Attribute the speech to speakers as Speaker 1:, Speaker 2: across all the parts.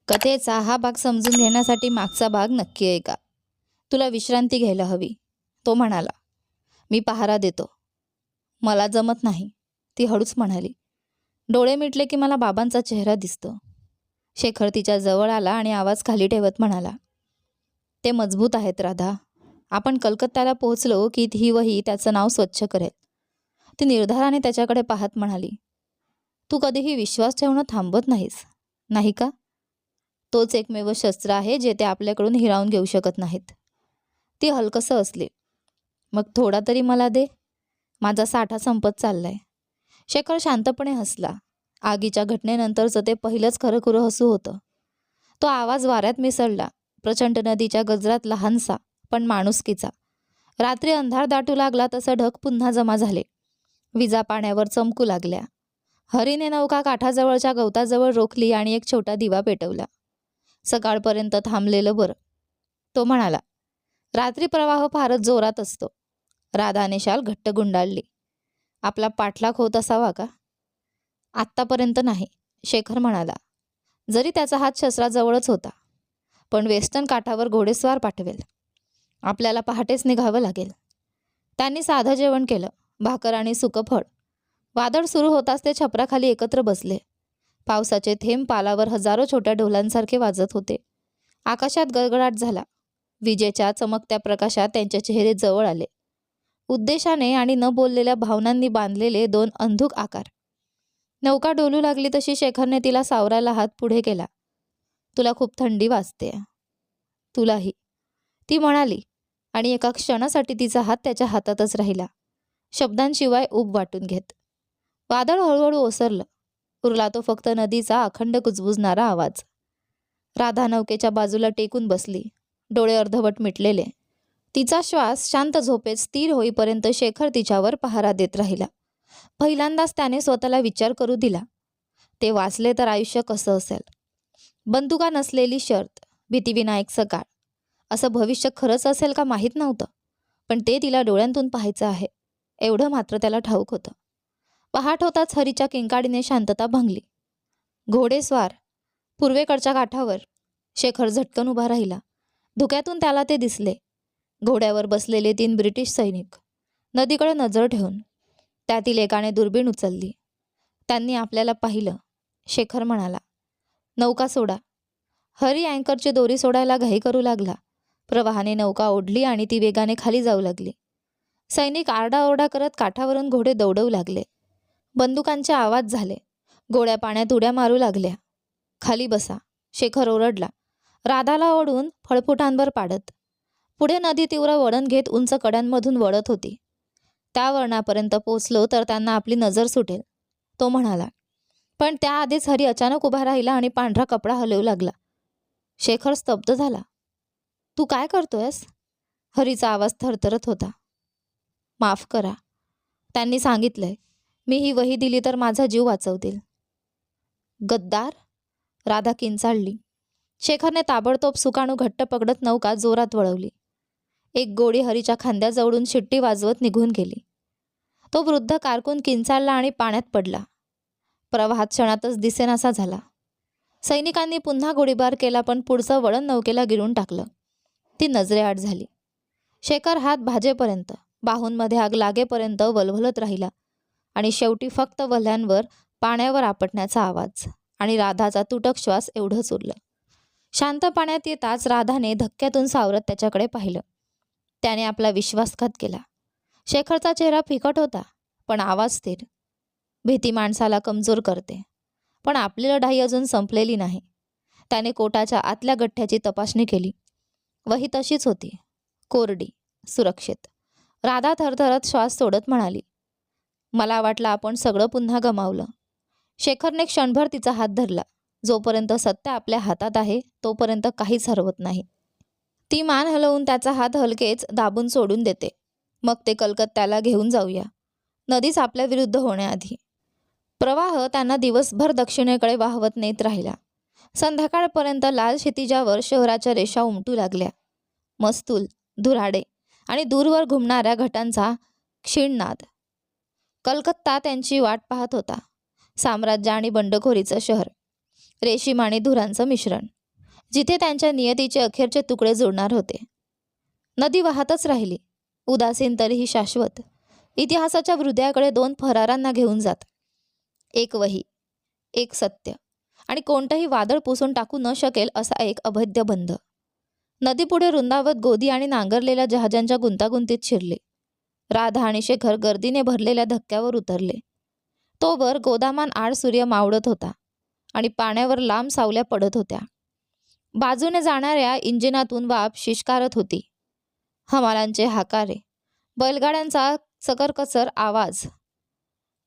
Speaker 1: कथेचा हा भाग समजून घेण्यासाठी मागचा भाग नक्की ऐका. तुला विश्रांती घ्यायला हवी, तो म्हणाला. मी पहारा देतो. मला जमत नाही, ती हळूच म्हणाली. डोळे मिटले की मला बाबांचा चेहरा दिसतो. शेखर तिच्या जवळ आला आणि आवाज खाली ठेवत म्हणाला. ते मजबूत आहेत राधा. आपण कलकत्त्याला पोहोचलो की ही वही त्याचं नाव स्वच्छ करेल. ती निर्धाराने त्याच्याकडे पाहत म्हणाली. तू कधीही विश्वास ठेवणं थांबवत नाहीस, नाही का? तोच एकमेव शस्त्र आहे जे ते आपल्याकडून हिरावून घेऊ शकत नाहीत. ती हलकसं असली. मग थोडा तरी मला दे. माझा साठा संपत चाललाय. शेखर शांतपणे हसला. आगीच्या घटनेनंतरचं ते पहिलंच खरंखुरं हसू होतं. तो आवाज वाऱ्यात मिसळला. प्रचंड नदीच्या गजरात लहानसा पण माणुसकीचा. रात्री अंधार दाटू लागला तसं ढग पुन्हा जमा झाले. विजा पाण्यावर चमकू लागल्या. हरीने नौका काठाजवळच्या गवताजवळ रोखली आणि एक छोटा दिवा पेटवला. सकाळपर्यंत थांबलेलं बरं, तो म्हणाला. रात्री प्रवाह फारच जोरात असतो. राधाने शाल घट्ट गुंडाळली. आपला पाठलाग होत असावा का? आत्तापर्यंत नाही, शेखर म्हणाला. जरी त्याचा हात शस्त्राजवळच होता. पण वेस्टर्न काठावर घोडेस्वार पाठवेल. आपल्याला पहाटेच निघावं लागेल. त्यांनी साधं जेवण केलं, भाकर आणि सुकं फळ. वादळ सुरू होताच ते छपराखाली एकत्र बसले. पावसाचे थेंब पालावर हजारो छोट्या ढोलांसारखे वाजत होते. आकाशात गडगडाट झाला. विजेच्या चमकत्या प्रकाशात त्यांचे चेहरे जवळ आले. उद्देशाने आणि न बोललेल्या भावनांनी बांधलेले दोन अंधुक आकार. नौका डोलू लागली तशी शेखरने तिला सावरायला हात पुढे केला. तुला खूप थंडी वाजते. तुलाही, ती म्हणाली आणि एका क्षणासाठी तिचा हात त्याच्या हातातच राहिला, शब्दांशिवाय ऊब वाटून घेत. वादळ हळूहळू ओसरलं. उरला तो फक्त नदीचा अखंड कुजबुजणारा आवाज. राधा नौकेच्या बाजूला टेकून बसली, डोळे अर्धवट मिटलेले. तिचा श्वास शांत झोपेत स्थिर होईपर्यंत शेखर तिच्यावर पहारा देत राहिला. पहिल्यांदाच त्याने स्वतःला विचार करू दिला. ते वाचले तर आयुष्य कसं असेल? बंदुका नसलेली शर्त, भीतीविनायक सकाळ. असं भविष्य खरंच असेल का माहीत नव्हतं. पण ते तिला डोळ्यांतून पाहायचं आहे, एवढं मात्र त्याला ठाऊक होतं. पहाट होताच हरीच्या किंकाळीने शांतता भंगली. घोडेस्वार पूर्वेकडच्या काठावर. शेखर झटकन उभा राहिला. धुक्यातून त्याला ते दिसले. घोड्यावर बसलेले 3 ब्रिटिश सैनिक, नदीकडे नजर ठेवून. त्यातील एकाने दुर्बीण उचलली. त्यांनी आपल्याला पाहिलं, शेखर म्हणाला. नौका सोडा. हरी अँकरची दोरी सोडायला घाई करू लागला. प्रवाहाने नौका ओढली आणि ती वेगाने खाली जाऊ लागली. सैनिक आरडाओरडा करत काठावरून घोडे दौडवू लागले. बंदुकांचे आवाज झाले. गोळ्या पाण्यात उड्या मारू लागल्या. खाली बसा, शेखर ओरडला, राधाला ओढून फळफुटांवर पाडत. पुढे नदी तीव्र वळण घेत उंच कड्यांमधून वळत होती. त्या वळणापर्यंत पोचलो तर त्यांना आपली नजर सुटेल, तो म्हणाला. पण त्याआधीच हरी अचानक उभा राहिला आणि पांढरा कपडा हलवू लागला. शेखर स्तब्ध झाला. तू काय करतोयस? हरीचा आवाज थरथरत होता. माफ करा, त्यांनी सांगितलंय. मी ही वही दिली तर माझा जीव वाचवतील. गद्दार, राधा किंचाळली. शेखरने ताबडतोब सुकाणू घट्ट पकडत नौका जोरात वळवली. एक गोळी हरीच्या खांद्याजवळून शिट्टी वाजवत निघून गेली. तो वृद्ध कारकून किंचाळला आणि पाण्यात पडला. प्रवाहात क्षणातच दिसेनासा झाला. सैनिकांनी पुन्हा गोळीबार केला पण पुढचं वळण नौकेला गिरून टाकलं. ती नजरेआड झाली. शेखर हात भाजेपर्यंत, बाहूंमध्ये आग लागेपर्यंत वलवलत राहिला आणि शेवटी फक्त वल्ह्यांवर पाण्यावर आपटण्याचा आवाज आणि राधाचा तुटक श्वास एवढंच उरलं. शांत पाण्यात येताच राधाने धक्क्यातून सावरत त्याच्याकडे पाहिलं. त्याने आपला विश्वासघात केला. शेखरचा चेहरा फिकट होता पण आवाज स्थिर. भीती माणसाला कमजोर करते, पण आपली लढाई अजून संपलेली नाही. त्याने कोटाच्या आतल्या गठ्ठ्याची तपासणी केली. वही तशीच होती, कोरडी, सुरक्षित. राधा थरथरत श्वास सोडत म्हणाली. मला वाटलं आपण सगळं पुन्हा गमावलं. शेखरने क्षणभर तिचा हात धरला. जोपर्यंत सत्य आपल्या हातात आहे तोपर्यंत काहीच हरवत नाही. ती मान हलवून त्याचा हात हलकेच दाबून सोडून देते. मग ते कलकत्त्याला घेऊन जाऊया, नदीच आपल्या विरुद्ध होण्याआधी. प्रवाह त्यांना दिवसभर दक्षिणेकडे वाहवत नेत राहिला. संध्याकाळपर्यंत लाल क्षितिजावर शहराच्या रेषा उमटू लागल्या. मस्तूल, धुराडे आणि दूरवर घुमणाऱ्या घटांचा क्षीण नाद. कलकत्ता त्यांची वाट पाहत होता. साम्राज्य आणि बंडखोरीचं शहर, रेशीम आणि धुरांचं मिश्रण. जिथे त्यांच्या नियतीचे अखेरचे तुकडे जुळणार होते. नदी वाहतच राहिली, उदासीन तरीही शाश्वत, इतिहासाच्या हृदयाकडे 2 फरारांना घेऊन जात. एक वही, एक सत्य, आणि कोणतंही वादळ पुसून टाकू न शकेल असा एक अभेद्य बंध. नदीपुढे रुंदावत गोदी आणि नांगरलेल्या जहाजांच्या गुंतागुंतीत शिरले. राधा आणि शेखर गर्दीने भरलेल्या धक्क्यावर उतरले. तोवर गोदामान आड सूर्य मावळत होता आणि पाण्यावर लांब सावल्या पडत होत्या. बाजूने जाणाऱ्या इंजिनातून वाफ शिश्कारत होती. हमालांचे हाकारे, बैलगाड्यांचा सकरकचर आवाज,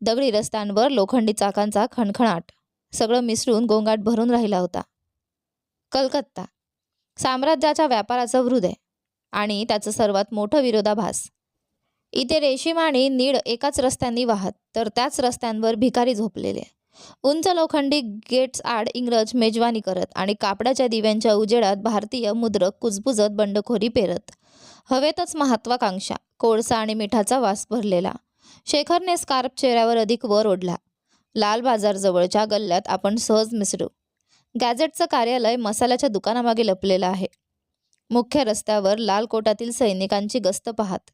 Speaker 1: दगडी रस्त्यांवर लोखंडी चाकांचा खणखणाट, सगळं मिसळून गोंगाट भरून राहिला होता. कलकत्ता, साम्राज्याच्या व्यापाराचं हृदय आणि त्याचं सर्वात मोठं विरोधाभास. इथे रेशीम आणि नीळ एकाच रस्त्यांनी वाहत, तर त्याच रस्त्यांवर भिकारी झोपलेले. उंच लोखंडी गेट्स आड इंग्रज मेजवानी करत आणि कापडाच्या दिव्यांच्या उजेडात भारतीय मुद्रक कुजबुजत बंडखोरी पेरत. हवेतच महत्वाकांक्षा, कोळसा आणि मिठाचा वास भरलेला. शेखरने स्कार्फ चेहऱ्यावर अधिक वर ओढला. लाल बाजार जवळच्या गल्ल्यात आपण सहज मिसळू. गॅझेटचं कार्यालय मसाल्याच्या दुकानामागे लपलेलं आहे. मुख्य रस्त्यावर लाल कोटातील सैनिकांची गस्त पाहत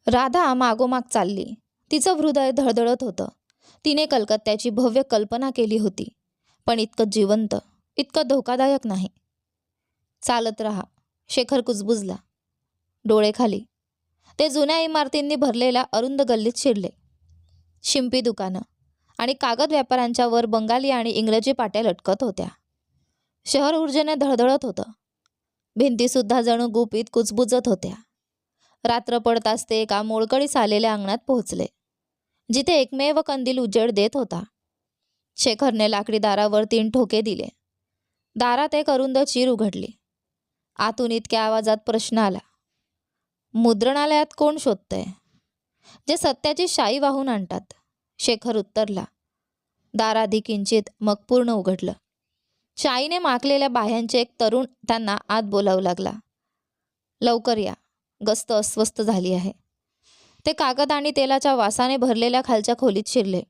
Speaker 1: राधा मागोमाग चालली. तिचं हृदय धडधडत होतं. तिने कलकत्त्याची भव्य कल्पना केली होती, पण इतकं जिवंत, इतकं धोकादायक नाही. चालत राहा, शेखर कुजबुजला. डोळे खाली. ते जुन्या इमारतींनी भरलेल्या अरुंद गल्लीत शिरले. शिंपी दुकानं आणि कागद व्यापाऱ्यांच्या वर बंगाली आणि इंग्रजी पाट्या लटकत होत्या. शहर ऊर्जेने धडधडत होतं. भिंतीसुद्धा जणू गुपित कुजबुजत होत्या. रात्र पडताच ते एका मोडकळीस आलेल्या अंगणात पोहोचले, जिथे एकमेव कंदील उजेड देत होता. शेखरने लाकडी दारावर 3 ठोके दिले. दारात एक अरुंद चीर उघडली. आतून इतक्या आवाजात प्रश्न आला, मुद्रणालयात कोण शोधतंय? जे सत्याची शाई वाहून आणतात. शेखर उत्तरला. दार आधी किंचित, मग पूर्ण उघडलं. शाईने माकलेल्या बाह्यांचे एक तरुण त्यांना आत बोलावू लागला. लवकर या, गस्त अस्वस्थ झाली आहे. ते कागद आणि तेलाच्या वासाने भरलेल्या खालच्या खोलीत शिरले.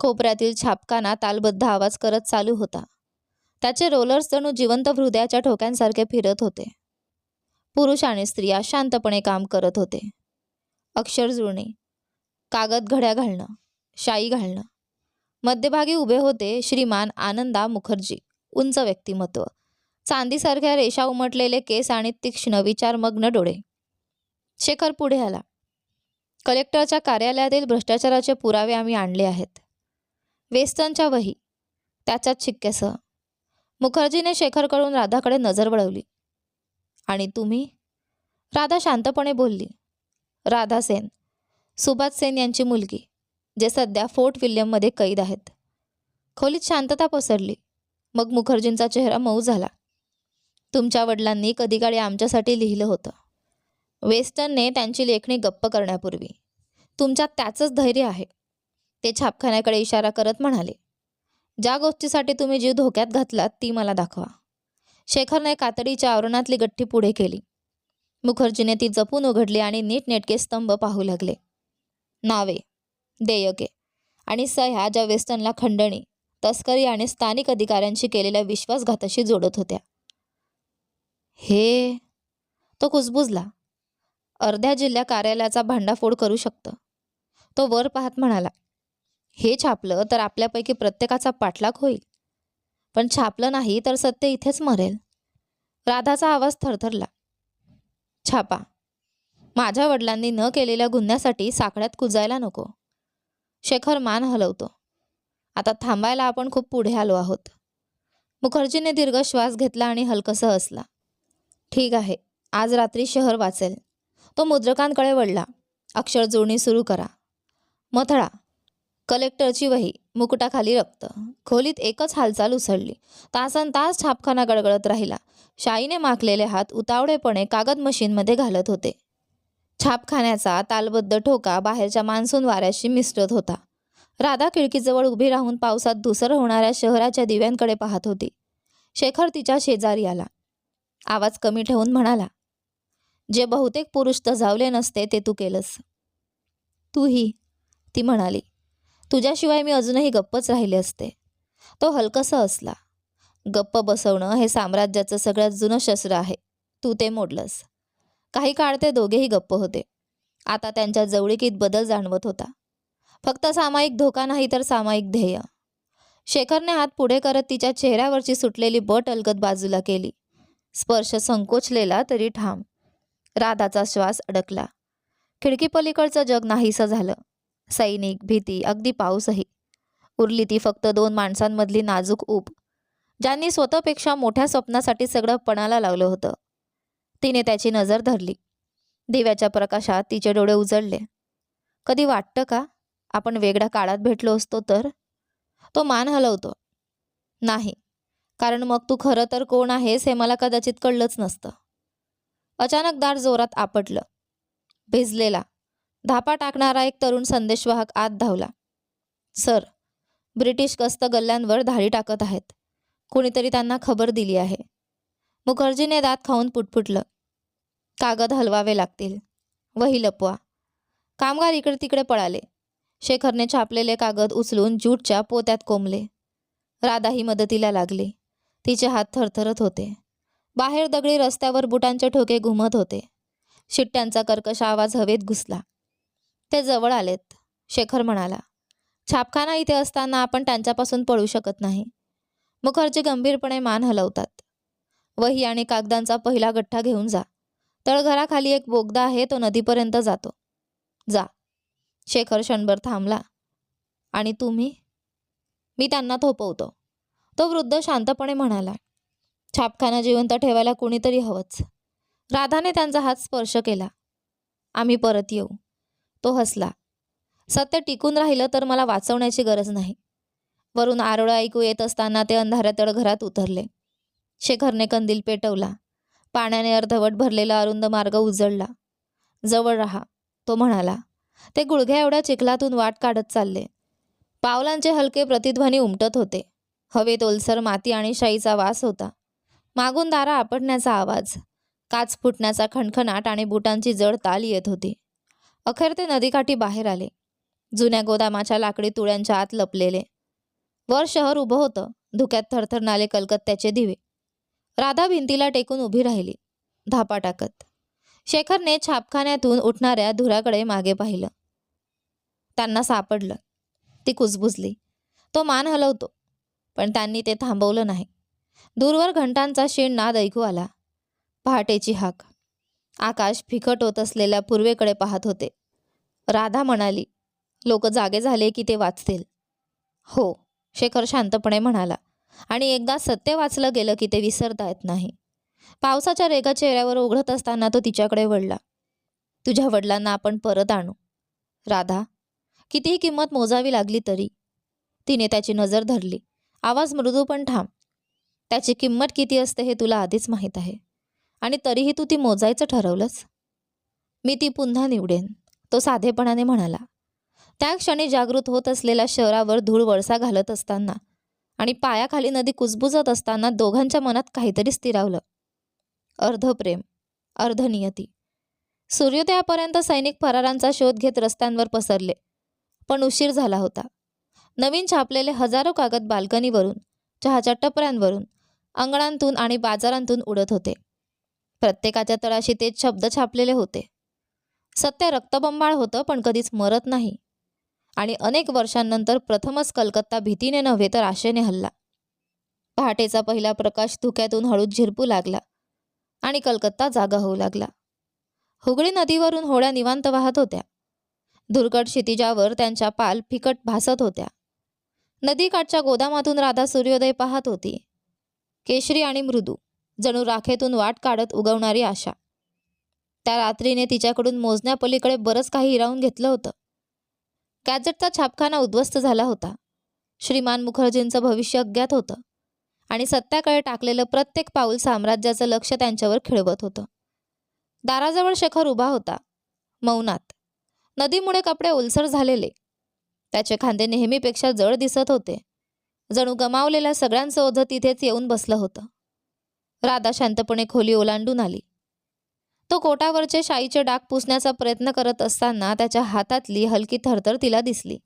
Speaker 1: कोपऱ्यातील छापखाना तालबद्ध आवाज करत चालू होता. त्याचे रोलर्स जणू जिवंत हृदयाच्या ठोक्यांसारखे फिरत होते. पुरुष आणि स्त्रिया शांतपणे काम करत होते. अक्षर जुळणी, कागद घड्या घालणं, शाई घालणं. मध्यभागी उभे होते श्रीमान आनंदा मुखर्जी, उंच व्यक्तिमत्व, चांदीसारख्या रेषा उमटलेले केस आणि तीक्ष्ण विचारमग्न डोळे. शेखर पुढे आला. कलेक्टरच्या कार्यालयातील भ्रष्टाचाराचे पुरावे आम्ही आणले आहेत. वेस्टनच्या वही, त्याच्याच शिक्क्यासह. मुखर्जीने शेखरकडून राधाकडे नजर वळवली. आणि तुम्ही? राधा शांतपणे बोलली. राधा सेन, सुभाष सेन यांची मुलगी, जे सध्या फोर्ट विल्यममध्ये कैद आहेत. खोलीत शांतता पसरली. मग मुखर्जींचा चेहरा मऊ झाला. तुमच्या वडिलांनी कधी काळी आमच्यासाठी लिहिलं होतं. वेस्टनने त्यांची लेखणी गप्प करण्यापूर्वी, तुमच्यात त्याचंच धैर्य आहे. ते छापखान्याकडे इशारा करत म्हणाले. ज्या गोष्टीसाठी तुम्ही जीव धोक्यात घातलात ती मला दाखवा. शेखरने कातडीच्या आवरणातली गठ्ठी पुढे केली. मुखर्जीने ती जपून उघडली आणि नीटनेटके स्तंभ पाहू लागले. नावे, देयके आणि सह्या ज्या वेस्टनला खंडणी, तस्करी आणि स्थानिक अधिकाऱ्यांशी केलेल्या विश्वासघाताशी जोडत होत्या. हे, तो कुजबुजला. अर्ध्या जिल्हा कार्यालयाचा भांडाफोड करू शकतं. तो वर पाहत म्हणाला. हे छापलं तर आपल्यापैकी प्रत्येकाचा पाठलाग होईल, पण छापलं नाही तर सत्य इथेच मरेल. राधाचा आवाज थरथरला. छापा. माझ्या वडिलांनी न केलेल्या गुन्ह्यासाठी साकड्यात कुजायला नको. शेखर मान हलवतो. आता थांबायला आपण खूप पुढे आलो आहोत. मुखर्जीने दीर्घ श्वास घेतला आणि हलकसं हसला. ठीक आहे, आज रात्री शहर वाचेल. तो मुद्रकांकडे वळला. अक्षर जुळणी सुरू करा. मथळा. कलेक्टरची वही, मुकुटाखाली रक्त. खोलीत एकच हालचाल उसळली. तासनतास छापखाना गडगडत राहिला. शाईने माखलेले हात उतावळेपणे कागद मशीनमध्ये घालत होते. छापखान्याचा तालबद्ध ठोका बाहेरच्या मान्सून वाऱ्याशी मिसळत होता. राधा खिडकीजवळ उभी राहून पावसात धुसर होणाऱ्या शहराच्या दिव्यांकडे पाहत होती. शेखर तिच्या शेजारी आला. आवाज कमी ठेवून म्हणाला. जे बहुतेक पुरुष तजावले नसते ते तू केलंस. तूही, ती म्हणाली. तुझ्याशिवाय मी अजूनही गप्पच राहिले असते. तो हलकसा हसला. गप्प बसवणं हे साम्राज्याचं सगळ्यात जुनं शस्त्र आहे. तू ते मोडलंस. काही काळ ते दोघेही गप्प होते. आता त्यांच्या जवळीकीत बदल जाणवत होता. फक्त सामायिक धोका नाही तर सामायिक ध्येय. शेखरने हात पुढे करत तिच्या चेहऱ्यावरची सुटलेली बट अलगद बाजूला केली. स्पर्श संकोचलेला तरी ठाम. राधाचा श्वास अडकला. खिडकीपलीकडचं जग नाहीसं झालं. सैनिक, भीती, अगदी पाऊसही. उरली ती फक्त 2 माणसांमधली नाजूक ऊब, ज्यांनी स्वतःपेक्षा मोठ्या स्वप्नासाठी सगळं पणाला लावलं होतं. तिने त्याची नजर धरली. दिव्याच्या प्रकाशात तिचे डोळे उजळले. कधी वाटतं का आपण वेगळ्या काळात भेटलो असतो तर? तो मान हलवतो. नाही, कारण मग तू खरं तर कोण आहेस हे मला कदाचित कळलंच नसतं. अचानक दार जोरात आपटलं. भिजलेला, धापा टाकणारा एक तरुण संदेशवाहक आत धावला. सर, ब्रिटिश गस्त गल्ल्यांवर धाडी टाकत आहेत. कोणीतरी त्यांना खबर दिली आहे. मुखर्जीने दात खाऊन पुटपुटलं. कागद हलवावे लागतील. वही लपवा. कामगार इकडे तिकडे पळाले. शेखरने छापलेले कागद उचलून ज्यूटच्या पोत्यात कोंबले. राधाही मदतीला लागली. तिचे हात थरथरत होते. बाहेर दगडी रस्त्यावर बुटांचे ठोके घुमत होते. शिट्ट्यांचा कर्कश आवाज हवेत घुसला. ते जवळ आलेत, शेखर म्हणाला. छापखाना इथे असताना आपण त्यांच्यापासून पळू शकत नाही. मुखर्जी गंभीरपणे मान हलवतात. वही आणि कागदांचा पहिला गठ्ठा घेऊन जा. तळघराखाली एक बोगदा आहे, तो नदीपर्यंत जातो. जा. शेखर क्षणभर थांबला. आणि तुम्ही? मी त्यांना थोपवतो. तो वृद्ध शांतपणे म्हणाला. छापखाना जिवंत ठेवायला कुणीतरी हवंच. राधाने त्यांचा हात स्पर्श केला. आम्ही परत येऊ. तो हसला. सत्य टिकून राहिलं तर मला वाचवण्याची गरज नाही. वरून आरोळं ऐकू येत असताना ते अंधाऱ्या तळघरात उतरले. शेखरने कंदील पेटवला. पाण्याने अर्धवट भरलेला अरुंद मार्ग उजळला. जवळ राहा, तो म्हणाला. ते गुडघ्या एवढ्या चिखलातून वाट काढत चालले. पावलांचे हलके प्रतिध्वनी उमटत होते. हवेत ओलसर माती आणि शाईचा वास होता. मागून दारा आपटण्याचा आवाज, काच फुटण्याचा खणखणाट आणि बुटांची जड ताल येत होती. अखेर ते नदीकाठी बाहेर आले. जुन्या गोदामाच्या लाकडी तुळ्यांच्या आत लपलेले. वर शहर उभं होतं. धुक्यात थरथरणारे कलकत्त्याचे दिवे. राधा भिंतीला टेकून उभी राहिली, धापा टाकत. शेखरने छापखान्यातून उठणाऱ्या धुराकडे मागे पाहिलं. त्यांना सापडलं. ती कुजबुजली. तो मान हलवतो. पण त्यांनी ते थांबवलं नाही. दूरवर घंटांचा क्षीण नाद ऐकू आला. पहाटेची हाक. आकाश फिकट होत असलेल्या पूर्वेकडे पाहत होते. राधा म्हणाली, लोक जागे झाले की ते वाचतील. हो, शेखर शांतपणे म्हणाला. आणि एकदा सत्य वाचलं गेलं की ते विसरता येत नाही. पावसाच्या रेगा चेहऱ्यावर ओघळत असताना तो तिच्याकडे वळला. तुझ्या वडिलांना आपण परत आणू. राधा, कितीही किंमत मोजावी लागली तरी. तिने त्याची नजर धरली. आवाज मृदू पण ठाम. त्याची किंमत किती असते हे तुला आधीच माहीत आहे. आणि तरीही तू ती मोजायचं ठरवलंस. मी ती पुन्हा निवडेन, तो साधेपणाने म्हणाला. त्या क्षणी जागृत होत असलेल्या शहरावर धूळ वळसा घालत असताना आणि पायाखाली नदी कुजबुजत असताना दोघांच्या मनात काहीतरी स्थिरावलं. अर्ध प्रेम, अर्ध नियती. सूर्योदयापर्यंत सैनिक फरारांचा शोध घेत रस्त्यांवर पसरले. पण उशीर झाला होता. नवीन छापलेले हजारो कागद बाल्कनीवरून, चहाच्या टपऱ्यांवरून, अंगणांतून आणि बाजारांतून उडत होते. प्रत्येकाच्या तळाशी तेच शब्द छापलेले होते. सत्य रक्तबंबाळ होतं, पण कधीच मरत नाही. आणि अनेक वर्षांनंतर प्रथमच कलकत्ता भीतीने नव्हे तर आशेने हलला. पहाटेचा पहिला प्रकाश धुक्यातून हळूच झिरपू लागला आणि कलकत्ता जागा होऊ लागला. हुगळी नदीवरून होड्या निवांत वाहत होत्या. धुरकट क्षितिजावर त्यांच्या पाल फिकट भासत होत्या. नदीकाठच्या गोदामातून राधा सूर्योदय पाहत होती. केशरी आणि मृदू, जणू राखेतून वाट काढत उगवणारी आशा. त्या रात्रीने तिच्याकडून मोजण्यापलीकडे बरंच काही हिरावून घेतलं होतं. गॅजेटचा छापखाना उद्ध्वस्त झाला होता. श्रीमान मुखर्जींचं भविष्य अज्ञात होतं. आणि सत्याकडे टाकलेलं प्रत्येक पाऊल साम्राज्याचं लक्ष त्यांच्यावर खिळवत होतं. दाराजवळ शेखर उभा होता, मौनात. नदीमुळे कपडे ओलसर झालेले. त्याचे खांदे नेहमीपेक्षा जड दिसत होते. जणू गमावलेल्या सगळ्यांचं ओझं तिथेच येऊन बसलं होतं. राधा शांतपणे खोली ओलांडून आली. तो कोटावरचे शाईचे डाग पुसण्याचा प्रयत्न करत असताना त्याच्या हातातली हलकी थरथर तिला दिसली.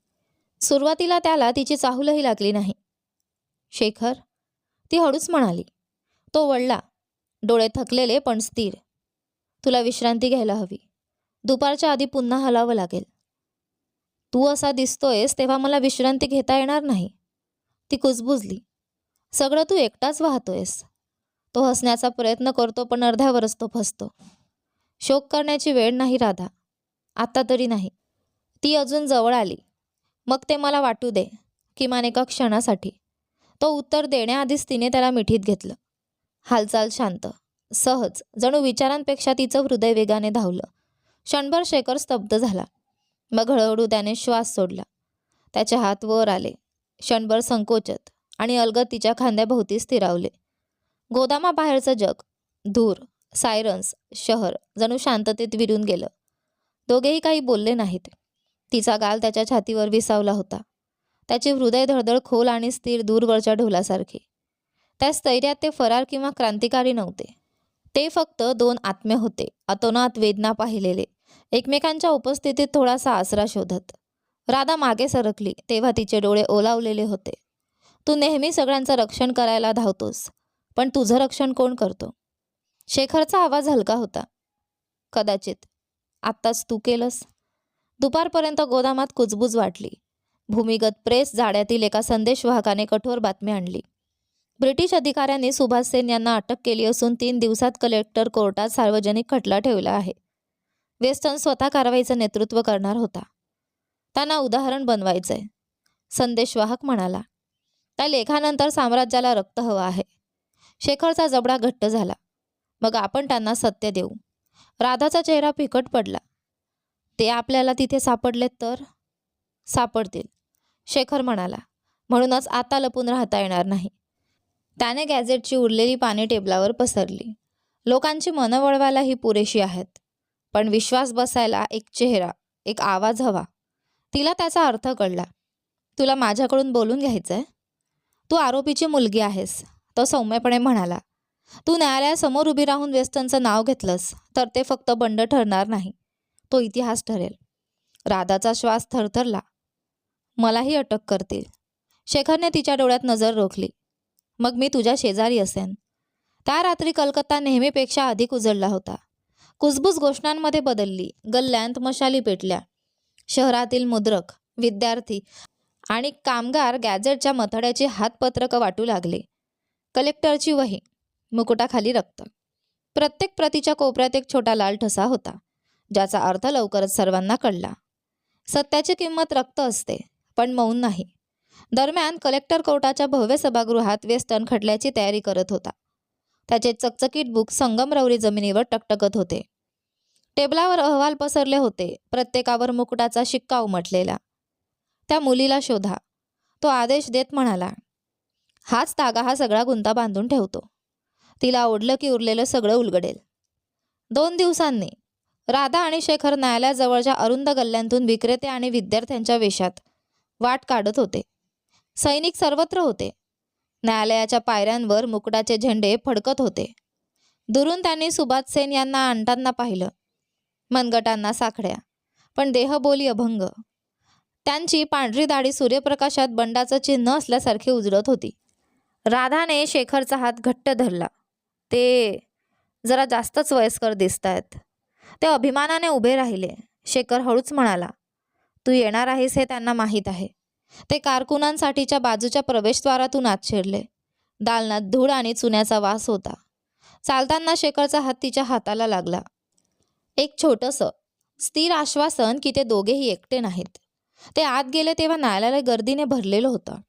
Speaker 1: सुरुवातीला त्याला तिची चाहूलही लागली नाही. शेखर, ती हळूच म्हणाली. तो वळला, डोळे थकलेले पण स्थिर. तुला विश्रांती घ्यायला हवी. दुपारच्या आधी पुन्हा हलावं लागेल. तू असा दिसतोयस तेव्हा मला विश्रांती घेता येणार नाही. ती कुजबुजली. सगळं तू एकटाच वाहतोयस. तो हसण्याचा प्रयत्न करतो पण अर्ध्यावरच तो फसतो. शोक करण्याची वेळ नाही राधा. आत्ता तरी नाही. ती अजून जवळ आली. मग ते मला वाटू दे, किमान एका क्षणासाठी. तो उत्तर देण्याआधीच तिने त्याला मिठीत घेतलं. हालचाल शांत, सहज, जणू विचारांपेक्षा तिचं हृदय वेगाने धावलं. क्षणभर शेखर स्तब्ध झाला. मग हळूहळू त्याने श्वास सोडला. त्याचे हात वर आले, क्षणभर संकोचत, आणि अलगद तिच्या खांद्याभोवती स्थिरावले. गोदामाबाहेरचं जग, धूर, सायरन्स, शहर जणू शांततेत विरून गेलं. दोघेही काही बोलले नाहीत. तिचा गाल त्याच्या छातीवर विसावला होता. त्याचे हृदय धडधड खोल आणि स्थिर, दूरवरच्या ढोलासारखे. त्या स्थैर्यात ते फरार किंवा क्रांतिकारी नव्हते. ते फक्त दोन आत्मे होते, अतोनात वेदना पाहिलेले, एकमेकांच्या उपस्थितीत थोडासा आसरा शोधत. राधा मागे सरकली तेव्हा तिचे डोळे ओलावलेले होते. तू नेहमी सगळ्यांचं रक्षण करायला धावतोस, पण तुझं रक्षण कोण करतो? शेखरचा आवाज हलका होता. कदाचित आत्ताच तू केलंस. दुपारपर्यंत गोदामात कुजबूज वाटली. भूमिगत प्रेस जाड्यातील एका संदेशवाहकाने कठोर बातमी आणली. ब्रिटिश अधिकाऱ्यांनी सुभाष सेन यांना अटक केली असून 3 दिवसात कलेक्टर कोर्टात सार्वजनिक खटला ठेवला आहे. वेस्टर्न स्वतः कारवाईचं नेतृत्व करणार होता. त्यांना उदाहरण बनवायचंय, संदेशवाहक म्हणाला. त्या लेखानंतर साम्राज्याला रक्त हवं आहे. शेखरचा जबडा घट्ट झाला. मग आपण त्यांना सत्य देऊ. राधाचा चेहरा फिकट पडला. ते आपल्याला तिथे सापडलेत तर? सापडतील, शेखर म्हणाला. म्हणूनच आता लपून राहता येणार नाही. त्याने गॅझेटची उरलेली पाने टेबलावर पसरली. लोकांची मनं वळवायला ही पुरेशी आहेत, पण विश्वास बसायला एक चेहरा, एक आवाज हवा. तिला त्याचा अर्थ कळला. तुला माझ्याकडून बोलून घ्यायचंय? तू आरोपीची मुलगी आहेस, तो सौम्यपणे म्हणाला. तू न्यायालयासमोर उभी राहून वेस्टर्नचं नाव घेतलंस तर ते फक्त बंड ठरणार नाही, तो इतिहास ठरेल. राधाचा श्वास थरथरला. मलाही अटक करतील. शेखरने तिच्या डोळ्यात नजर रोखली. मग मी तुझ्या शेजारी असेन. त्या रात्री कलकत्ता नेहमीपेक्षा अधिक उजळला होता. कुजबूज घोषणांमध्ये बदलली. गल्ल्यांत मशाली पेटल्या. शहरातील मुद्रक, विद्यार्थी आणि कामगार गॅझेटच्या मथड्याची हातपत्रकं वाटू लागले. कलेक्टरची वही, मुकुटाखाली रक्त. प्रत्येक प्रतीच्या कोपऱ्यात एक छोटा लाल ठसा होता, ज्याचा अर्थ लवकरच सर्वांना कळला. सत्याची किंमत रक्त असते, पण मौन नाही. दरम्यान कलेक्टर कोर्टाच्या भव्य सभागृहात वेस्टर्न खटल्याची तयारी करत होता. त्याचे चकचकीत बुक संगमरवरी जमिनीवर टकटकत होते. टेबलावर अहवाल पसरले होते, प्रत्येकावर मुकुटाचा शिक्का उमटलेला. त्या मुलीला शोधा, तो आदेश देत म्हणाला. हाच तागा हा सगळा गुंता बांधून ठेवतो. तिला ओढलं की उरलेलं सगळं उलगडेल. 2 दिवसांनी राधा आणि शेखर न्यायालयाजवळच्या अरुंद गल्ल्यांतून विक्रेते आणि विद्यार्थ्यांच्या वेशात वाट काढत होते. सैनिक सर्वत्र होते. न्यायालयाच्या पायऱ्यांवर मुकुटाचे झेंडे फडकत होते. दुरून त्यांनी सुभाष सेन यांना आणताना पाहिलं. मनगटांना साखळ्या, पण देहबोली अभंग. त्यांची पांढरी दाढी सूर्यप्रकाशात बंडाचं चिन्ह असल्यासारखी उजळत होती. राधाने शेखरचा हात घट्ट धरला. ते जरा जास्तच वयस्कर दिसतायत. ते अभिमानाने उभे राहिले. शेखर हळूच म्हणाला. तू येणार आहेस हे त्यांना माहीत आहे. ते कारकुनांसाठीच्या बाजूच्या प्रवेशद्वारातून आत शिरले. दालनात धूळ आणि चुन्याचा वास होता. चालताना शेखरचा हात तिच्या हाताला लागला. एक छोटंसं स्थिर आश्वासन की ते दोघेही एकटे नाहीत. ते आत गेले तेव्हा न्यायालय गर्दीने भरलेलं होतं.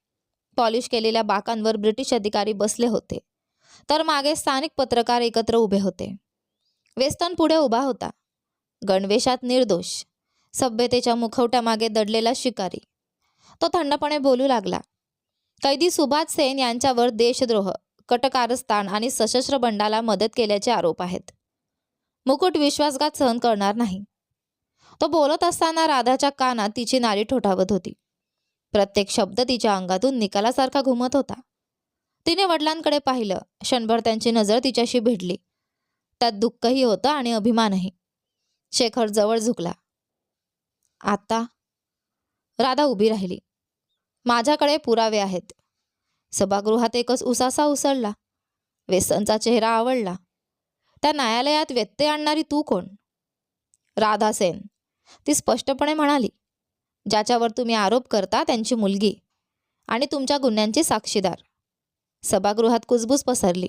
Speaker 1: पॉलिश केलेल्या बाकांवर ब्रिटिश अधिकारी बसले होते, तर मागे स्थानिक पत्रकार एकत्र उभे होते. वेस्टर्न पुढे उभा होता, गणवेशात निर्दोष, सभ्यतेच्या मुखवट्यामागे दडलेला शिकारी. तो थंडपणे बोलू लागला. कैदी सुभाष सेन यांच्यावर देशद्रोह, कटकारस्थान आणि सशस्त्र बंडाला मदत केल्याचे आरोप आहेत. मुकुट विश्वासघात सहन करणार नाही. तो बोलत असताना राधाच्या कानात तिची नाडी ठोठावत होती. प्रत्येक शब्द तिच्या अंगातून निकालासारखा घुमत होता. तिने वडिलांकडे पाहिलं. क्षणभर त्यांची नजर तिच्याशी भिडली. त्यात दुःखही होतं आणि अभिमानही. शेखर जवळ झुकला. आता? राधा उभी राहिली. माझ्याकडे पुरावे आहेत. सभागृहात एकच उसासा उसळला. वेस्टनचा चेहरा आवडला. त्या न्यायालयात व्यत्यय आणणारी तू कोण? राधा सेन, ती स्पष्टपणे म्हणाली. ज्याच्यावर तुम्ही आरोप करता त्यांची मुलगी आणि तुमच्या गुन्ह्यांची साक्षीदार. सभागृहात कुजबूज पसरली.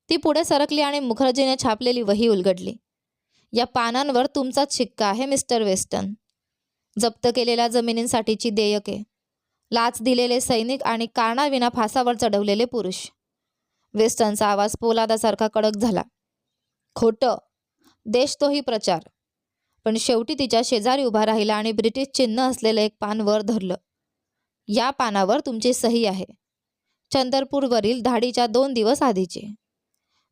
Speaker 1: ती पुढे सरकली आणि मुखर्जीने छापलेली वही उलगडली. या पानांवर तुमचाच शिक्का आहे मिस्टर वेस्टन. जप्त केलेल्या जमिनींसाठीची देयके, लाच दिलेले सैनिक आणि कारणाविना फासावर चढवलेले पुरुष. वेस्टनचा आवाज पोलादासारखा कडक झाला. खोटं. देशतोही प्रचार. पण शेवटी तिच्या शेजारी उभा राहिला आणि ब्रिटिश चिन्ह असलेलं एक पान वर धरलं. या पानावर तुमची सही आहे. चंद्रपूरवरील धाडीच्या 2 दिवस आधीची.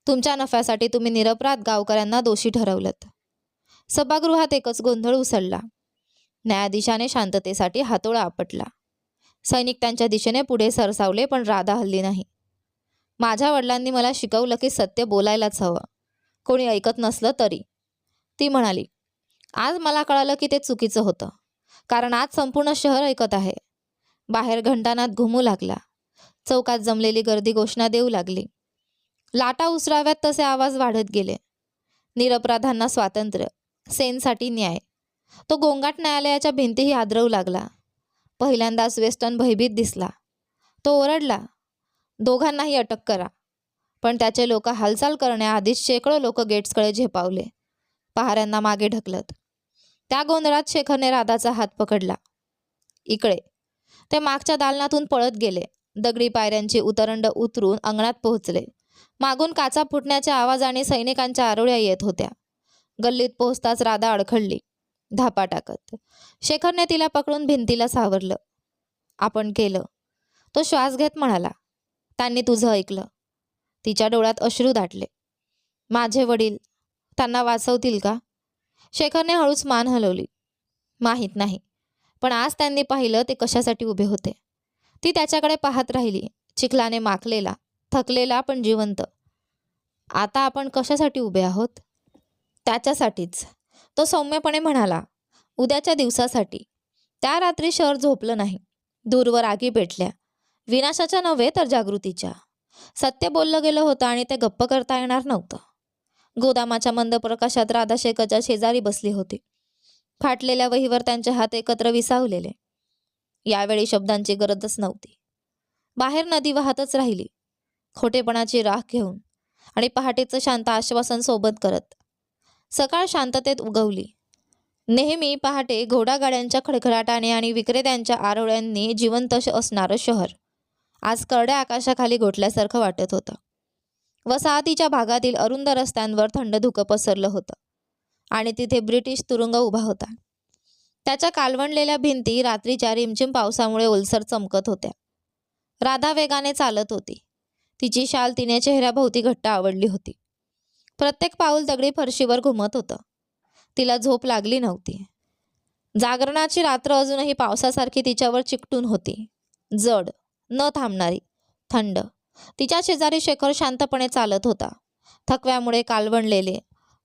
Speaker 1: तुमच्या नफ्यासाठी तुम्ही निरपराध गावकऱ्यांना दोषी ठरवलं. सभागृहात एकच गोंधळ उसळला. न्यायाधीशाने शांततेसाठी हातोडा आपटला. सैनिक त्यांच्या दिशेने पुढे सरसावले, पण राधा हलली नाही. माझ्या वडिलांनी मला शिकवलं की सत्य बोलायलाच हवं, कोणी ऐकत नसलं तरी, ती म्हणाली. आज मला कळालं की ते चुकीचं होतं, कारण आज संपूर्ण शहर ऐकत आहे. बाहेर घंटानाद घुमू लागला. चौकात जमलेली गर्दी घोषणा देऊ लागली. लाटा उसराव्यात तसे आवाज वाढत गेले. निरपराधांना स्वातंत्र्य, सेनसाठी न्याय. तो गोंगाट न्यायालयाच्या भिंतीही आदरवू लागला. पहिल्यांदाच वेस्टन भयभीत दिसला. तो ओरडला, दोघांनाही अटक करा. पण त्याचे लोक हालचाल करण्याआधीच शेकडो लोक गेट्सकडे झेपावले, पहाऱ्यांना मागे ढकलत. त्या गोंधळात शेखरने राधाचा हात पकडला. इकडे. ते मागच्या दालनातून पळत गेले. दगडी पायऱ्यांची उतरंड उतरून अंगणात पोहोचले. मागून काचा फुटण्याच्या आवाजाने सैनिकांच्या आरोळ्या येत होत्या. गल्लीत पोहोचताच राधा अडखळली, धापा टाकत. शेखरने तिला पकडून भिंतीला सावरलं. आपण केलं, तो श्वास घेत म्हणाला. त्यांनी तुझं ऐकलं. तिच्या डोळ्यात अश्रू दाटले. माझे वडील, त्यांना वाचवतील का? शेखरने हळूच मान हलवली. माहीत नाही, पण आज त्यांनी पाहिलं ते कशासाठी उभे होते. ती त्याच्याकडे पाहत राहिली, चिखलाने माखलेला, थकलेला पण जिवंत. आता आपण कशासाठी उभे आहोत? त्याच्यासाठीच, तो सौम्यपणे म्हणाला. उद्याच्या दिवसासाठी. त्या रात्री शहर झोपलं नाही. दूरवर आगी पेटल्या, विनाशाच्या नव्हे तर जागृतीच्या. सत्य बोललं गेलं होतं आणि ते गप्प करता येणार नव्हतं. गोदामाच्या मंद प्रकाशात राधा शेखरच्या शेजारी बसली होती. फाटलेल्या वहीवर त्यांचे हात एकत्र विसावलेले. यावेळी शब्दांची गरजच नव्हती. बाहेर नदी वाहतच राहिली, खोटेपणाची राख घेऊन आणि पहाटेचं शांत आश्वासन सोबत करत. सकाळ शांततेत उगवली. नेहमी पहाटे घोडागाड्यांच्या खडखडाटाने आणि विक्रेत्यांच्या आरोळ्यांनी जिवंत असणारं शहर आज करड्या आकाशाखाली गोठल्यासारखं वाटत होतं. वसाहतीच्या भागातील अरुंद रस्त्यांवर थंड धुकं पसरलं होतं आणि तिथे ब्रिटिश तुरुंग उभा होता. त्याच्या कालवणलेल्या भिंती रात्रीच्या रिमझिम पावसामुळे ओलसर चमकत होत्या. राधा वेगाने चालत होती. तिची शाल तिने चेहऱ्याभोवती घट्ट आवडली होती. प्रत्येक पाऊल दगडी फरशीवर घुमत होतं. तिला झोप लागली नव्हती. जागरणाची रात्र अजूनही पावसासारखी तिच्यावर चिकटून होती, जड, न थांबणारी, थंड. तिच्या शेजारी शेखर शांतपणे चालत होता. थकव्यामुळे कालवणलेले,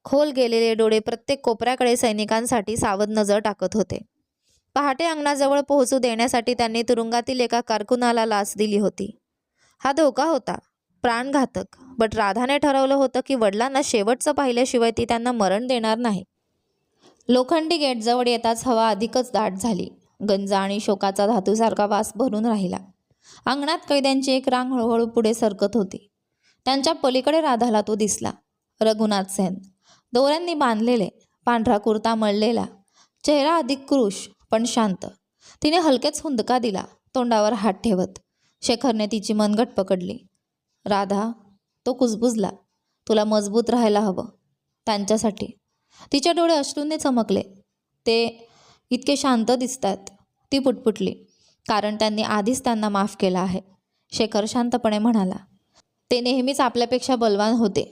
Speaker 1: खोल गेलेले डोळे प्रत्येक कोपऱ्याकडे सैनिकांसाठी सावध नजर टाकत होते. पहाटे अंगणाजवळ पोहोचू देण्यासाठी त्यांनी तुरुंगातील एका कारकुनाला लाच दिली होती. हा धोका होता, प्राणघातक. बट राधाने ठरवलं होतं की वडिलांना शेवटचं पाहिल्याशिवाय ती त्यांना मरण देणार नाही. लोखंडी गेटजवळ येताच हवा अधिकच दाट झाली. गंज आणि शोकाचा धातूसारखा वास भरून राहिला. अंगणात कैद्यांची एक रांग हळूहळू पुढे सरकत होती. त्यांच्या पलीकडे राधाला तो दिसला. रघुनाथ सेन, दोऱ्यांनी बांधलेले, पांढरा कुर्ता मळलेला, चेहरा अधिक क्रूश पण शांत. तिने हलकेच हुंदका दिला, तोंडावर हात ठेवत. शेखरने तिची मनगट पकडली. राधा, तो कुजबुजला. तुला मजबूत राहायला हवं, त्यांच्यासाठी. तिचे डोळे अश्रूंनी चमकले. ते इतके शांत दिसतात, ती पुटपुटली. कारण त्यांनी आधीच त्यांना माफ केलं आहे, शेखर शांतपणे म्हणाला. ते नेहमीच आपल्यापेक्षा बलवान होते.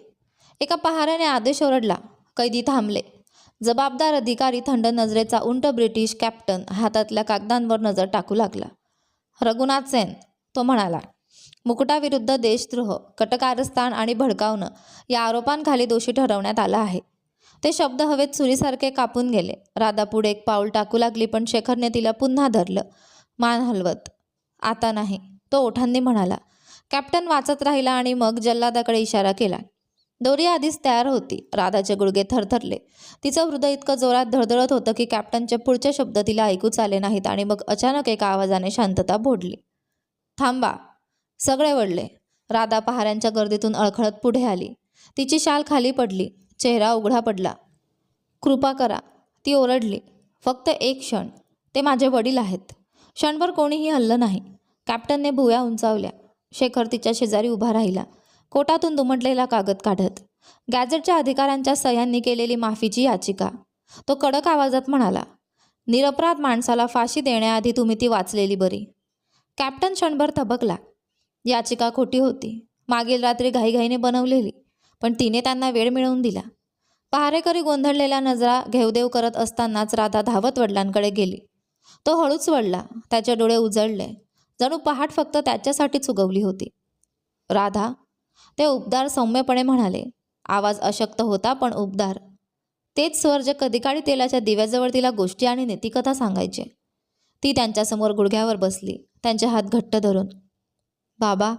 Speaker 1: एका पहाऱ्याने आदेश ओरडला. कैदी थांबले. जबाबदार अधिकारी थंड नजरेचा उंट ब्रिटिश कॅप्टन हातातल्या कागदांवर नजर टाकू लागला. रघुनाथ सेन, तो म्हणाला. मुकुटाविरुद्ध देशद्रोह, कटकारस्थान आणि भडकावणं या आरोपांखाली दोषी ठरवण्यात आलं आहे. ते शब्द हवेत सुरीसारखे कापून गेले. राधा पुढे एक पाऊल टाकू लागली, पण शेखरने तिला पुन्हा धरलं, मान हलवत. आता नाही, तो ओठांनी म्हणाला. कॅप्टन वाचत राहिला आणि मग जल्लादाकडे इशारा केला. दोरी आधीच तयार होती. राधाचे गुडघे थरथरले. तिचं हृदय इतकं जोरात धडधडत होतं की कॅप्टनचे पुढचे शब्द तिला ऐकूच आले नाहीत. आणि मग अचानक एका आवाजाने शांतता भोडली. थांबा. सगळे वळले. राधा पहाऱ्यांच्या गर्दीतून अळखळत पुढे आली. तिची शाल खाली पडली. चेहरा उघडा पडला. कृपा करा, ती ओरडली. फक्त एक क्षण. ते माझे वडील आहेत. क्षणभर कोणीही हललं नाही. कॅप्टनने भुवया उंचावल्या. शेखर तिच्या शेजारी उभा राहिला, कोटातून दुमटलेला कागद काढत. गॅझेटच्या अधिकाऱ्यांच्या सह्यांनी केलेली माफीची याचिका. तो कडक आवाजात म्हणाला, निरपराध माणसाला फाशी देण्याआधी तुम्ही ती वाचलेली बरी. कॅप्टन क्षणभर थबकला. याचिका खोटी होती. मागील रात्री घाईघाईने बनवलेली. पण तिने त्यांना वेळ मिळवून दिला. पहारेकरी गोंधळलेल्या नजरा घेवदेव करत असतानाच राधा धावत वडिलांकडे गेली. तो हळूच वळला. त्याचे डोळे उजळले. जणू पहाट फक्त त्याच्यासाठीच उगवली होती. राधा, ते उबदार सौम्यपणे म्हणाले. आवाज अशक्त होता पण उबदार. तेच स्वर जे कधीकाळी तेलाच्या दिव्याजवळ तिला गोष्टी आणि नीतिकथा सांगायचे. ती त्यांच्यासमोर गुडघ्यावर बसली, त्यांचे हात घट्ट धरून. बाबा,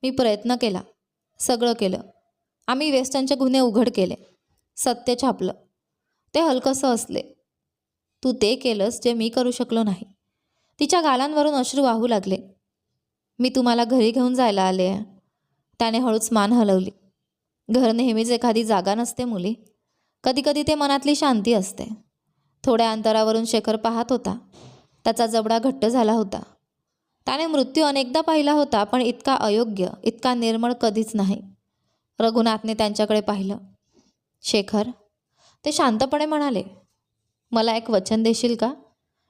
Speaker 1: मी प्रयत्न केला. सगळं केलं. आम्ही वेस्टर्नचे गुन्हे उघड केले. सत्य छापलं. ते हलकंसं असले. तू ते केलंस जे मी करू शकलो नाही. तिच्या गालांवरून अश्रू वाहू लागले. मी तुम्हाला घरी घेऊन जायला आले आहे. त्याने हळूच मान हलवली. घर नेहमीच एखादी जागा नसते मुली. कधीकधी ते मनातली शांती असते. थोड्या अंतरावरून शेखर पाहत होता. त्याचा जबडा घट्ट झाला होता. त्याने मृत्यू अनेकदा पाहिला होता, पण इतका अयोग्य, इतका निर्मळ कधीच नाही. रघुनाथने त्यांच्याकडे पाहिलं. शेखर, ते शांतपणे म्हणाले. मला एक वचन देशील का?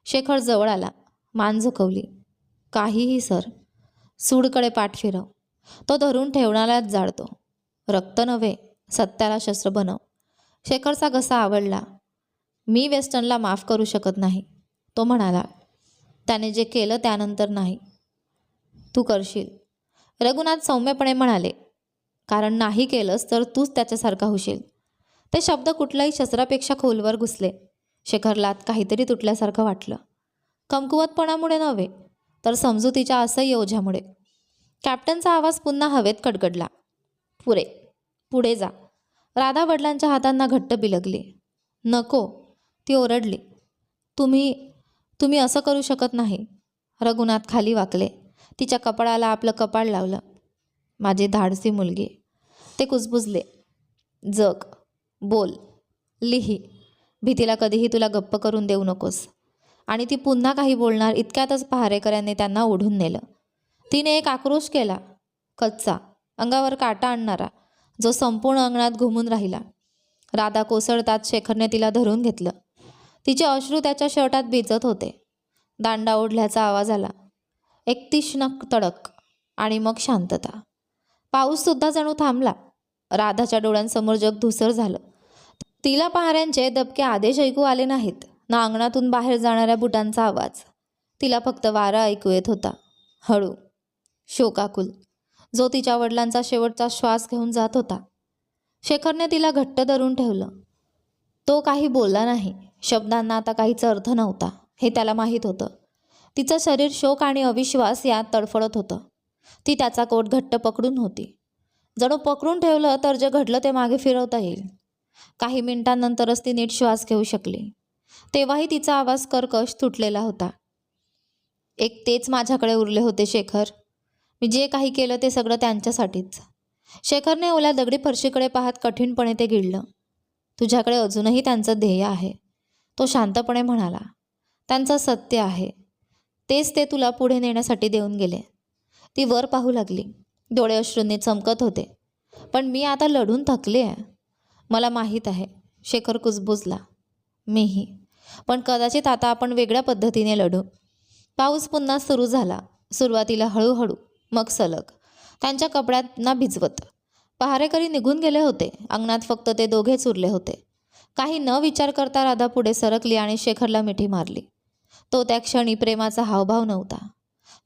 Speaker 1: शेखर जवळ आला. मान झुकवली. काहीही सर. सूडकडे पाठ फिरव. तो धरून ठेवणाऱ्याच जाळतो. रक्त नव्हे, सत्याला शस्त्र बनव. शेखरचा घसा आवडला. मी वेस्टर्नला माफ करू शकत नाही, तो म्हणाला. त्याने जे केलं त्यानंतर नाही. तू करशील, रघुनाथ सौम्यपणे म्हणाले. कारण नाही केलंस तर तूच त्याच्यासारखा होशील. ते शब्द कुठल्याही शस्त्रापेक्षा खोलवर घुसले. शेखरला काहीतरी तुटल्यासारखं वाटलं. कमकुवतपणामुळे नव्हे, तर समजुतीच्या असह्य ओझ्यामुळे. कॅप्टनचा आवाज पुन्हा हवेत कडकडला. पुढे जा. राधा वडिलांच्या हातांना घट्ट बिलगली. नको, ती ओरडली. तुम्ही असं करू शकत नाही. रघुनाथ खाली वाकले. तिच्या कपाळाला आपलं कपाळ लावलं. माझी धाडसी मुलगी. ते कुजबुजले. जग, बोल, लिही. भीतीला कधीही तुला गप्प करून देऊ नकोस. आणि ती पुन्हा काही बोलणार इतक्यातच पहारेकऱ्यांनी त्यांना ओढून नेलं. तिने एक आक्रोश केला, कच्चा, अंगावर काटा आणणारा, जो संपूर्ण अंगणात घुमून राहिला. राधा कोसळताच शेखरने तिला धरून घेतलं. तिचे अश्रू त्याच्या शर्टात भिजत होते. दांडा ओढल्याचा आवाज आला. एक तीक्ष्ण तडक आणि मग शांतता. पाऊससुद्धा जणू थांबला. राधाच्या डोळ्यांसमोर जग धुसर झालं. तिला पहाऱ्यांचे दबके आदेश ऐकू आले नाहीत, ना अंगणातून बाहेर जाणाऱ्या बुटांचा आवाज. तिला फक्त वारा ऐकू येत होता, हळू, शोकाकुल, जो तिच्या वडिलांचा शेवटचा श्वास घेऊन जात होता. शेखरने तिला घट्ट धरून ठेवलं. तो काही बोलला नाही. शब्दांना आता काहीच अर्थ नव्हता, हे त्याला माहीत होतं. तिचं शरीर शोक आणि अविश्वास यात तडफडत होतं. ती त्याचा कोट घट्ट पकडून होती. जणू पकडून ठेवलं तर जे घडलं ते मागे फिरवता येईल. काही मिनिटांनंतरच ती नीट श्वास घेऊ शकली. तेव्हाही तिचा आवाज कर्कश तुटलेला होता. एक तेच माझ्याकडे उरले होते शेखर. मी जे काही केलं ते सगळं त्यांच्यासाठीच. शेखरने ओल्या दगडी फरशीकडे पाहत कठीणपणे ते गिळलं. तुझ्याकडे अजूनही त्यांचं ध्येय आहे, तो शांतपणे म्हणाला. त्यांचं सत्य आहे. तेच ते तुला पुढे नेण्यासाठी देऊन गेले. ती वर पाहू लागली. डोळे अश्रूंनी चमकत होते. पण मी आता लढून थकले आहे. मला माहीत आहे. शेखर कुजबुजला. मीही. पण कदाचित आता आपण वेगळ्या पद्धतीने लढू. पाऊस पुन्हा सुरू झाला. सुरुवातीला हळूहळू, मग सलग, त्यांच्या कपड्यांना भिजवत. पहारेकरी निघून गेले होते. अंगणात फक्त ते दोघेच उरले होते. काही न विचार करता राधा पुढे सरकली आणि शेखरला मिठी मारली. तो त्या क्षणी प्रेमाचा हावभाव नव्हता,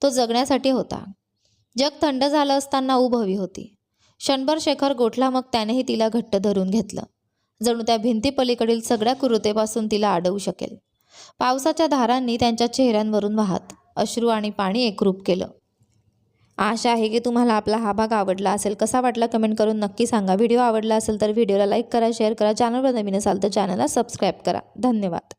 Speaker 1: तो जगण्यासाठी होता. जग थंड झालं असताना ऊब हवी होती. क्षणभर शेखर गोठला, मग त्यानेही तिला घट्ट धरून घेतलं, जणू त्या भिंतीपलीकडील सगळ्या क्रूरतेपासून तिला अडवू शकेल. पावसाच्या धारांनी त्यांच्या चेहऱ्यांवरून वाहत अश्रू आणि पाणी एकरूप केलं. आशा आहे की तुम्हाला आपला हा भाग आवडला असेल. कसा वाटला कमेंट करून नक्की सांगा. व्हिडिओ आवडला असेल तर व्हिडिओला लाईक करा, शेअर करा. चॅनलवर नवीन असाल तर चॅनलला सबस्क्राईब करा. धन्यवाद.